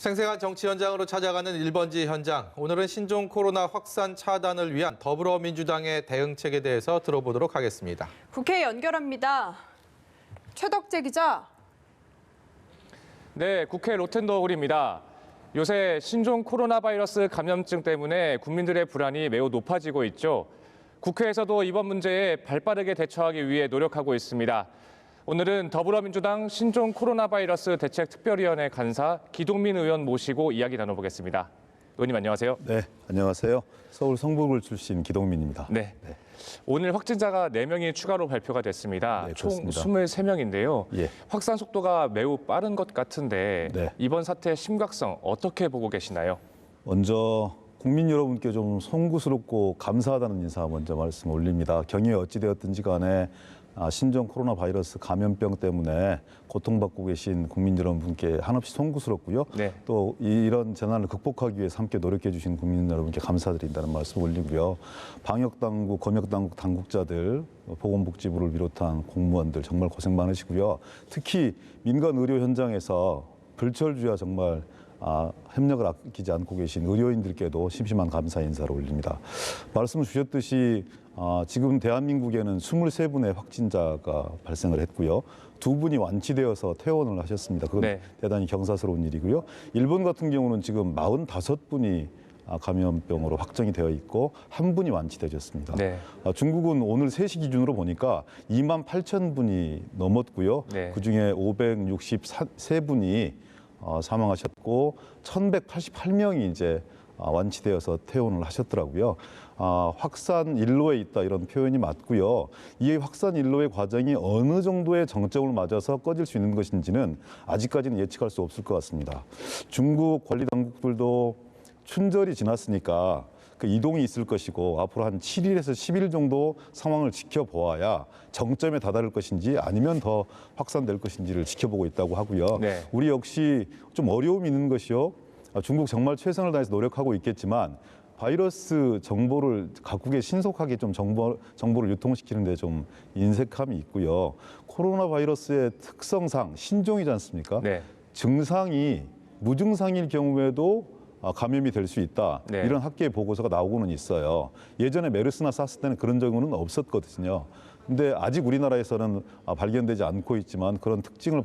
생생한 정치 현장으로 찾아가는 1번지 현장. 오늘은 신종 코로나 확산 차단을 위한 더불어민주당의 대응책에 대해서 들어보도록 하겠습니다. 국회 연결합니다. 최덕재 기자. 네, 국회 로텐더홀입니다. 요새 신종 코로나 바이러스 감염증 때문에 국민들의 불안이 매우 높아지고 있죠. 국회에서도 이번 문제에 발빠르게 대처하기 위해 노력하고 있습니다. 오늘은 더불어민주당 신종 코로나 바이러스 대책특별위원회 간사 기동민 의원 모시고 이야기 나눠보겠습니다. 의원님 안녕하세요. 네, 안녕하세요. 서울 성북을 출신 기동민입니다. 네. 오늘 확진자가 4명이 추가로 발표가 됐습니다. 네, 총 그렇습니다. 23명인데요. 예. 확산 속도가 매우 빠른 것 같은데 네. 이번 사태의 심각성 어떻게 보고 계시나요? 먼저 국민 여러분께 좀 송구스럽고 감사하다는 인사 먼저 말씀 올립니다. 경위에 어찌되었든지 간에 신종 코로나 바이러스 감염병 때문에 고통받고 계신 국민 여러분께 한없이 송구스럽고요. 네. 또 이런 재난을 극복하기 위해서 함께 노력해 주신 국민 여러분께 감사드린다는 말씀 올리고요. 방역당국, 검역당국 당국자들, 보건복지부를 비롯한 공무원들 정말 고생 많으시고요. 특히 민간 의료 현장에서 불철주야 정말 협력을 아끼지 않고 계신 의료인들께도 심심한 감사 인사를 올립니다. 말씀 주셨듯이 지금 대한민국에는 23분의 확진자가 발생을 했고요. 2분이 완치되어서 퇴원을 하셨습니다. 그건 네. 대단히 경사스러운 일이고요. 일본 같은 경우는 지금 45분이 감염병으로 확정이 되어 있고 1분이 완치되셨습니다. 네. 중국은 오늘 3시 기준으로 보니까 28,000분이 넘었고요. 네. 그중에 563분이 사망하셨고 1,188명이 이제 완치되어서 퇴원을 하셨더라고요. 확산 일로에 있다 이런 표현이 맞고요. 이 확산 일로의 과정이 어느 정도의 정점을 맞아서 꺼질 수 있는 것인지는 아직까지는 예측할 수 없을 것 같습니다. 중국 관리 당국들도 춘절이 지났으니까 그 이동이 있을 것이고 앞으로 한 7일에서 10일 정도 상황을 지켜보아야 정점에 다다를 것인지 아니면 더 확산될 것인지를 지켜보고 있다고 하고요. 네. 우리 역시 좀 어려움이 있는 것이요. 중국 정말 최선을 다해서 노력하고 있겠지만 바이러스 정보를 각국에 신속하게 좀 정보를 유통시키는 데 좀 인색함이 있고요. 코로나 바이러스의 특성상 신종이지 않습니까? 네. 증상이 무증상일 경우에도 감염이 될 수 있다. 네. 이런 학계의 보고서가 나오고는 있어요. 예전에 메르스나 사스 때는 그런 경우는 없었거든요. 근데 아직 우리나라에서는 발견되지 않고 있지만 그런 특징을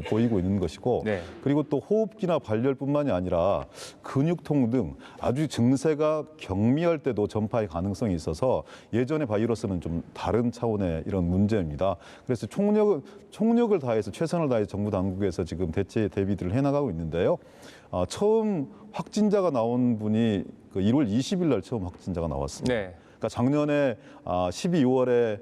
보이고 있는 것이고 네. 그리고 또 호흡기나 발열뿐만이 아니라 근육통 등 아주 증세가 경미할 때도 전파의 가능성이 있어서 예전의 바이러스는 좀 다른 차원의 이런 문제입니다. 그래서 총력을 다해서 최선을 다해서 정부 당국에서 지금 대체 대비들을 해나가고 있는데요. 처음 확진자가 나온 분이 그 1월 20일 날 처음 확진자가 나왔습니다. 네. 그러니까 작년에 12월에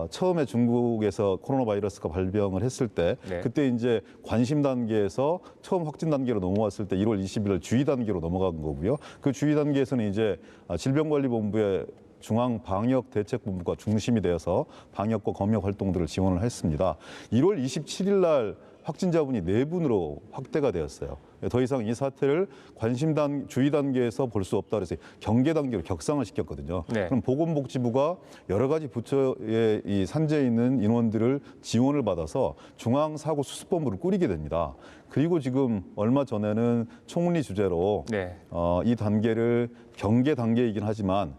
처음에 중국에서 코로나 바이러스가 발병을 했을 때 네. 그때 이제 관심 단계에서 처음 확진 단계로 넘어왔을 때 1월 20일 주의 단계로 넘어간 거고요. 그 주의 단계에서는 이제 질병관리본부의 중앙방역대책본부가 중심이 되어서 방역과 검역 활동들을 지원을 했습니다. 1월 27일 날 확진자분이 4분으로 확대가 되었어요. 더 이상 이 사태를 주의 단계에서 볼 수 없다 그래서 경계 단계로 격상을 시켰거든요. 네. 그럼 보건복지부가 여러 가지 부처의 이 산재에 있는 인원들을 지원을 받아서 중앙사고수습본부를 꾸리게 됩니다. 그리고 지금 얼마 전에는 총리 주재로 네. 이 단계를 경계 단계이긴 하지만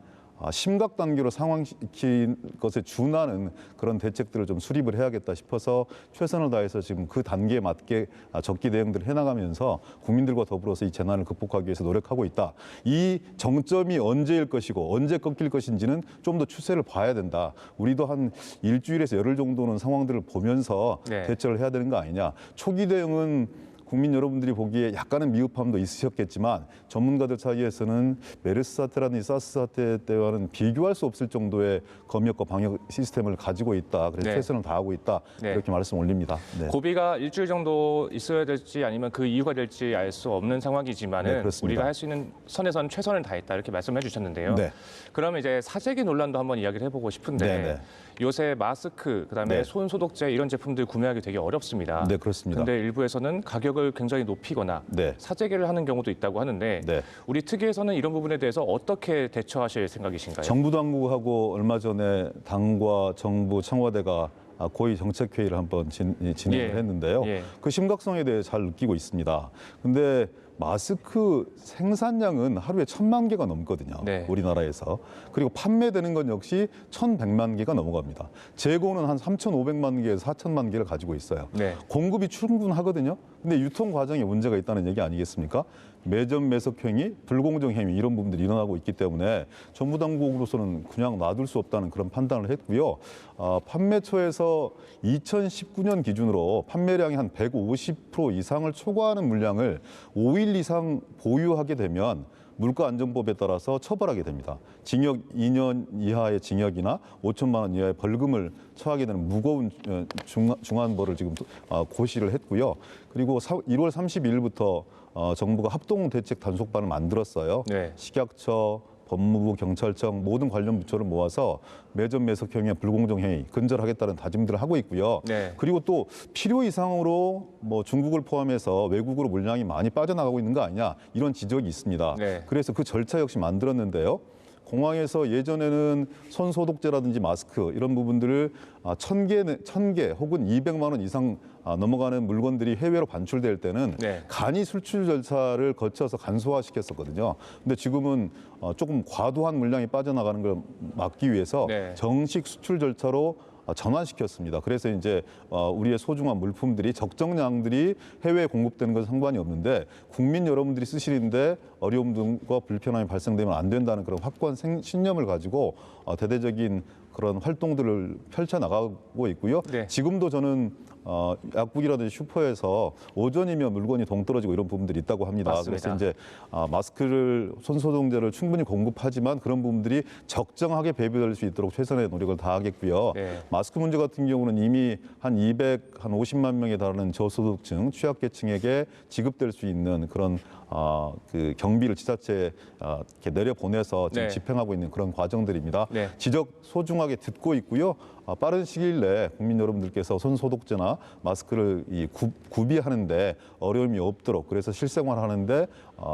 심각 단계로 상황시킨 것에 준하는 그런 대책들을 좀 수립을 해야겠다 싶어서 최선을 다해서 지금 그 단계에 맞게 적기 대응들을 해나가면서 국민들과 더불어서 이 재난을 극복하기 위해서 노력하고 있다. 이 정점이 언제일 것이고 언제 꺾일 것인지는 좀 더 추세를 봐야 된다. 우리도 한 일주일에서 열흘 정도는 상황들을 보면서 네. 대처를 해야 되는 거 아니냐. 초기 대응은 국민 여러분들이 보기에 약간은 미흡함도 있으셨겠지만 전문가들 사이에서는 메르스 사태라든지 사스 사태 때와는 비교할 수 없을 정도의 검역과 방역 시스템을 가지고 있다. 그래서 네. 최선을 다하고 있다. 네. 이렇게 말씀 올립니다. 네. 고비가 일주일 정도 있어야 될지 아니면 그 이유가 될지 알 수 없는 상황이지만은 네, 그렇습니다. 우리가 할 수 있는 선에서는 최선을 다했다 이렇게 말씀해 주셨는데요. 네. 그러면 이제 사재기 논란도 한번 이야기를 해보고 싶은데 네, 네. 요새 마스크 그다음에 네. 손 소독제 이런 제품들 구매하기 되게 어렵습니다. 네, 그렇습니다. 근데 일부에서는 가격을 굉장히 높이거나 네. 사재기를 하는 경우도 있다고 하는데 네. 우리 특위에서는 이런 부분에 대해서 어떻게 대처하실 생각이신가요? 정부 당국하고 얼마 전에 당과 정부 청와대가 고위 정책회의를 한번 진행을 예. 했는데요. 예. 그 심각성에 대해 잘 느끼고 있습니다. 근데 마스크 생산량은 하루에 1,000만 개가 넘거든요. 네. 우리나라에서. 그리고 판매되는 건 역시 1,100만 개가 넘어갑니다. 재고는 한 3,500만 개에서 4,000만 개를 가지고 있어요. 네. 공급이 충분하거든요. 근데 유통 과정에 문제가 있다는 얘기 아니겠습니까? 매점 매석 행위, 불공정 행위 이런 부분들이 일어나고 있기 때문에 정부 당국으로서는 그냥 놔둘 수 없다는 그런 판단을 했고요. 판매처에서 2019년 기준으로 판매량이 한 150% 이상을 초과하는 물량을 5일 이상 보유하게 되면 물가안전법에 따라서 처벌하게 됩니다. 징역 2년 이하의 징역이나 5천만 원 이하의 벌금을 처하게 되는 무거운 중한벌을 지금 고시를 했고요. 그리고 1월 32일부터 정부가 합동대책 단속반을 만들었어요. 네. 식약처, 법무부, 경찰청 모든 관련 부처를 모아서 매점 매석 행위와 불공정 행위 근절하겠다는 다짐들을 하고 있고요. 네. 그리고 또 필요 이상으로 뭐 중국을 포함해서 외국으로 물량이 많이 빠져나가고 있는 거 아니냐 이런 지적이 있습니다. 네. 그래서 그 절차 역시 만들었는데요. 공항에서 예전에는 손 소독제라든지 마스크 이런 부분들을 1,000개 혹은 200만 원 이상 넘어가는 물건들이 해외로 반출될 때는 네. 간이 수출 절차를 거쳐서 간소화시켰었거든요. 근데 지금은 조금 과도한 물량이 빠져나가는 걸 막기 위해서 네. 정식 수출 절차로 전환시켰습니다. 그래서 이제 우리의 소중한 물품들이 적정량들이 해외에 공급되는 건 상관이 없는데 국민 여러분들이 쓰시는데 어려움 등과 불편함이 발생되면 안 된다는 그런 확고한 신념을 가지고 대대적인 그런 활동들을 펼쳐나가고 있고요. 네. 지금도 저는 약국이라든지 슈퍼에서 오전이면 물건이 동떨어지고 이런 부분들이 있다고 합니다. 맞습니다. 그래서 이제 마스크를 손소독제를 충분히 공급하지만 그런 부분들이 적정하게 배부될 수 있도록 최선의 노력을 다하겠고요. 네. 마스크 문제 같은 경우는 이미 한 50만 명에 달하는 저소득층, 취약계층에게 지급될 수 있는 그런 그 경비를 지자체에 이렇게 내려보내서 지금 네. 집행하고 있는 그런 과정들입니다. 네. 지적 소중하게 듣고 있고요. 빠른 시일 내에 국민 여러분들께서 손 소독제나 마스크를 구비하는데 어려움이 없도록 그래서 실생활하는데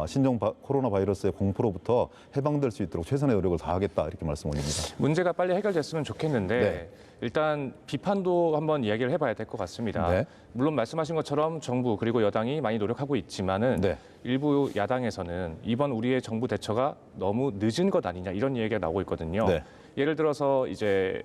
신종 코로나 바이러스의 공포로부터 해방될 수 있도록 최선의 노력을 다하겠다 이렇게 말씀 올립니다. 문제가 빨리 해결됐으면 좋겠는데 네. 일단 비판도 한번 이야기를 해봐야 될 것 같습니다. 네. 물론 말씀하신 것처럼 정부 그리고 여당이 많이 노력하고 있지만은 네. 일부 야당에서는 이번 우리의 정부 대처가 너무 늦은 것 아니냐 이런 얘기가 나오고 있거든요. 네. 예를 들어서 이제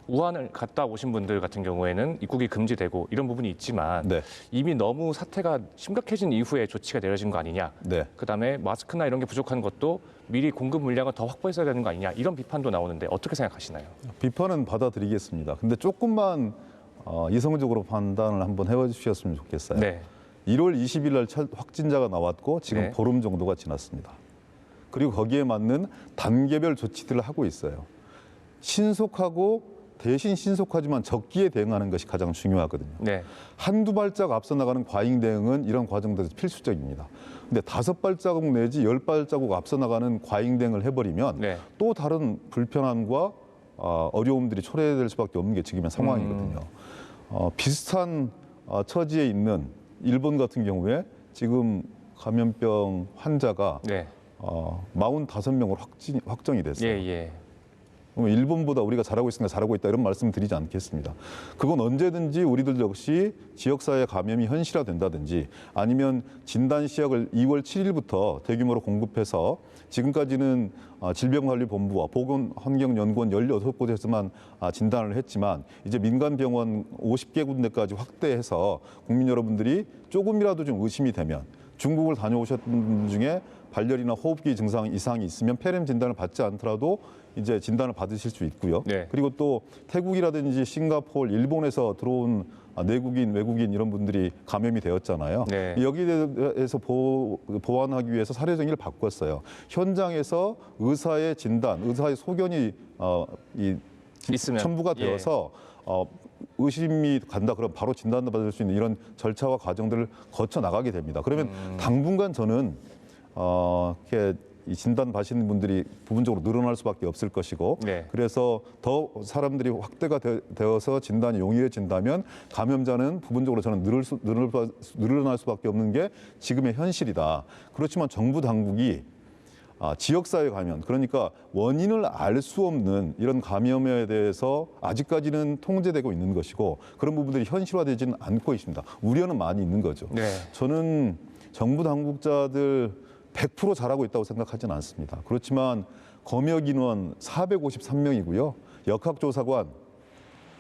우한을 갔다 오신 분들 같은 경우에는 입국이 금지되고 이런 부분이 있지만 네. 이미 너무 사태가 심각해진 이후에 조치가 내려진 거 아니냐. 네. 그다음에 마스크나 이런 게 부족한 것도 미리 공급 물량을 더 확보했어야 되는 거 아니냐 이런 비판도 나오는데 어떻게 생각하시나요? 비판은 받아들이겠습니다. 근데 조금만 이성적으로 판단을 한번 해주셨으면 좋겠어요. 네. 1월 20일 날 첫 확진자가 나왔고 지금 네. 보름 정도가 지났습니다. 그리고 거기에 맞는 단계별 조치들을 하고 있어요. 신속하고 대신 신속하지만 적기에 대응하는 것이 가장 중요하거든요. 네. 한두 발짝 앞서 나가는 과잉 대응은 이런 과정들에서 필수적입니다. 근데 5발자국 내지 10발자국 앞서 나가는 과잉 대응을 해버리면 네. 또 다른 불편함과 어려움들이 초래될 수밖에 없는 게 지금의 상황이거든요. 비슷한 처지에 있는 일본 같은 경우에 지금 감염병 환자가 네. 45명으로 확정이 됐어요. 예, 예. 그러면 일본보다 우리가 잘하고 있으니까 잘하고 있다 이런 말씀 드리지 않겠습니다. 그건 언제든지 우리들 역시 지역사회 감염이 현실화된다든지 아니면 진단 시약을 2월 7일부터 대규모로 공급해서 지금까지는 질병관리본부와 보건환경연구원 16곳에서만 진단을 했지만 이제 민간병원 50개 군데까지 확대해서 국민 여러분들이 조금이라도 좀 의심이 되면 중국을 다녀오셨던 분 중에 발열이나 호흡기 증상 이상이 있으면 폐렴 진단을 받지 않더라도 이제 진단을 받으실 수 있고요. 네. 그리고 또 태국이라든지 싱가포르, 일본에서 들어온 내국인, 외국인 이런 분들이 감염이 되었잖아요. 네. 여기에 대해서 보완하기 위해서 사례 정의를 바꿨어요. 현장에서 의사의 진단, 의사의 소견이 있으면. 첨부가 예. 되어서 의심이 간다 그러면 바로 진단을 받을 수 있는 이런 절차와 과정들을 거쳐 나가게 됩니다. 그러면 당분간 저는 이렇게 이 진단 받으시는 분들이 부분적으로 늘어날 수밖에 없을 것이고 네. 그래서 더 사람들이 확대가 되어서 진단이 용이해진다면 감염자는 부분적으로 저는 늘어날 수밖에 없는 게 지금의 현실이다. 그렇지만 정부 당국이 지역사회 감염, 그러니까 원인을 알 수 없는 이런 감염에 대해서 아직까지는 통제되고 있는 것이고 그런 부분들이 현실화되지는 않고 있습니다. 우려는 많이 있는 거죠. 네. 저는 정부 당국자들 100% 잘하고 있다고 생각하지는 않습니다. 그렇지만 검역 인원 453명이고요. 역학조사관,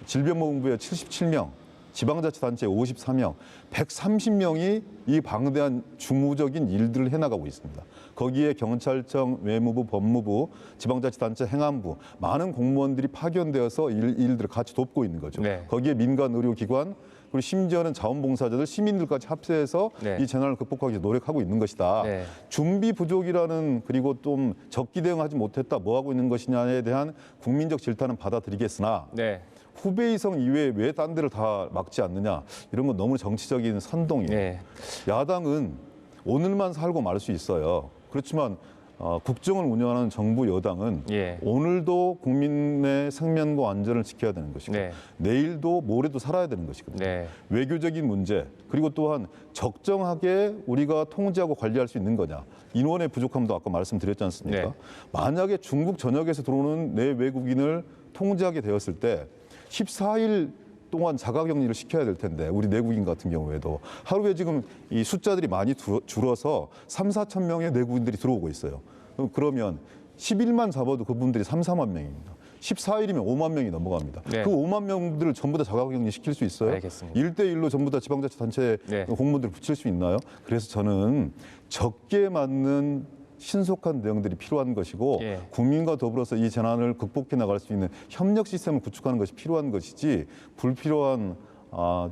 질병보건부에 77명, 지방자치단체에 54명, 130명이 이 방대한 주무적인 일들을 해나가고 있습니다. 거기에 경찰청, 외무부, 법무부, 지방자치단체, 행안부 많은 공무원들이 파견되어서 일들을 같이 돕고 있는 거죠. 네. 거기에 민간 의료기관 그리고 심지어는 자원봉사자들, 시민들까지 합세해서 네. 이 재난을 극복하기 위해 노력하고 있는 것이다. 네. 준비 부족이라는 그리고 좀 적기 대응하지 못했다, 뭐 하고 있는 것이냐에 대한 국민적 질타는 받아들이겠으나 네. 후베이성 이외에 왜 딴 데를 다 막지 않느냐, 이런 건 너무 정치적인 선동이에요. 네. 야당은 오늘만 살고 말 수 있어요. 그렇지만 국정을 운영하는 정부 여당은 예. 오늘도 국민의 생명과 안전을 지켜야 되는 것이고 네. 내일도 모레도 살아야 되는 것이거든요. 네. 외교적인 문제 그리고 또한 적정하게 우리가 통제하고 관리할 수 있는 거냐. 인원의 부족함도 아까 말씀드렸지 않습니까? 네. 만약에 중국 전역에서 들어오는 내 외국인을 통제하게 되었을 때 14일 동안 자가격리를 시켜야 될 텐데 우리 내국인 같은 경우에도 하루에 지금 이 숫자들이 많이 줄어서 3, 4천 명의 내국인들이 들어오고 있어요. 그러면 10일만 잡아도 그분들이 3, 4만 명입니다. 14일이면 5만 명이 넘어갑니다. 네. 그 5만 명들을 전부 다 자가격리 시킬 수 있어요? 알겠습니다. 1대1로 전부 다 지방자치단체 네. 공무원들을 붙일 수 있나요? 그래서 저는 적게 맞는 신속한 대응들이 필요한 것이고 예. 국민과 더불어서 이 재난을 극복해 나갈 수 있는 협력 시스템을 구축하는 것이 필요한 것이지 불필요한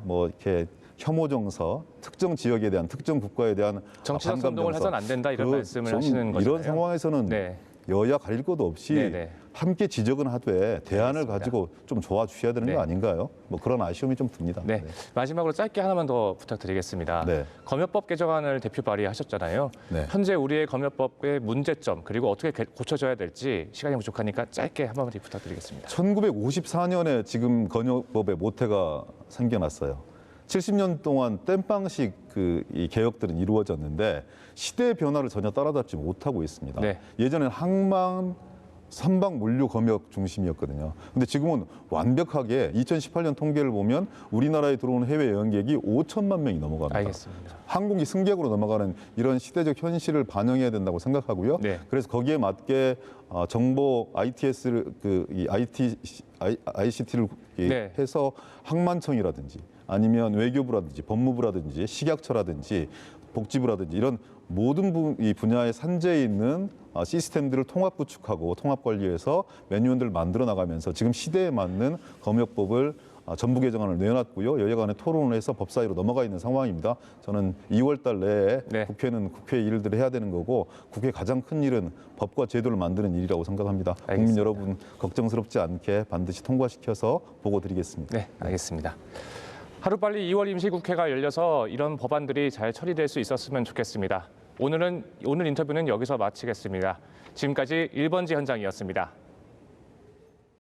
뭐 이렇게 혐오 정서, 특정 지역에 대한 특정 국가에 대한 정치적 반감 선동을 정서. 해서는 안 된다 이런 말씀을 좀 하시는 거잖아요. 이런 상황에서는 네. 여야 가릴 것도 없이 네네. 함께 지적은 하되 대안을 알겠습니다. 가지고 좀 도와주셔야 되는 네. 거 아닌가요? 뭐 그런 아쉬움이 좀 듭니다. 네. 마지막으로 짧게 하나만 더 부탁드리겠습니다. 네. 검역법 개정안을 대표 발의하셨잖아요. 네. 현재 우리의 검역법의 문제점 그리고 어떻게 고쳐져야 될지 시간이 부족하니까 짧게 한 마디 부탁드리겠습니다. 1954년에 지금 검역법의 모태가 생겨났어요. 70년 동안 땜빵식 이 개혁들은 이루어졌는데 시대의 변화를 전혀 따라잡지 못하고 있습니다. 네. 예전에는 항만, 선박 물류 검역 중심이었거든요. 근데 지금은 완벽하게 2018년 통계를 보면 우리나라에 들어오는 해외 여행객이 5천만 명이 넘어갑니다. 알겠습니다. 항공기 승객으로 넘어가는 이런 시대적 현실을 반영해야 된다고 생각하고요. 네. 그래서 거기에 맞게 정보 ITS를 ICT를 네. 해서 항만청이라든지 아니면 외교부라든지 법무부라든지 식약처라든지 복지부라든지 이런 모든 이 분야의 산재에 있는 시스템들을 통합 구축하고 통합 관리해서 매뉴얼들을 만들어 나가면서 지금 시대에 맞는 검역법을 전부 개정안을 내놨고요. 여야 간에 토론을 해서 법사위로 넘어가 있는 상황입니다. 저는 2월 달 내에 네. 국회는 국회 일들을 해야 되는 거고 국회 가장 큰 일은 법과 제도를 만드는 일이라고 생각합니다. 알겠습니다. 국민 여러분 걱정스럽지 않게 반드시 통과시켜서 보고 드리겠습니다. 네, 알겠습니다. 하루빨리 2월 임시국회가 열려서 이런 법안들이 잘 처리될 수 있었으면 좋겠습니다. 오늘 인터뷰는 여기서 마치겠습니다. 지금까지 1번지 현장이었습니다.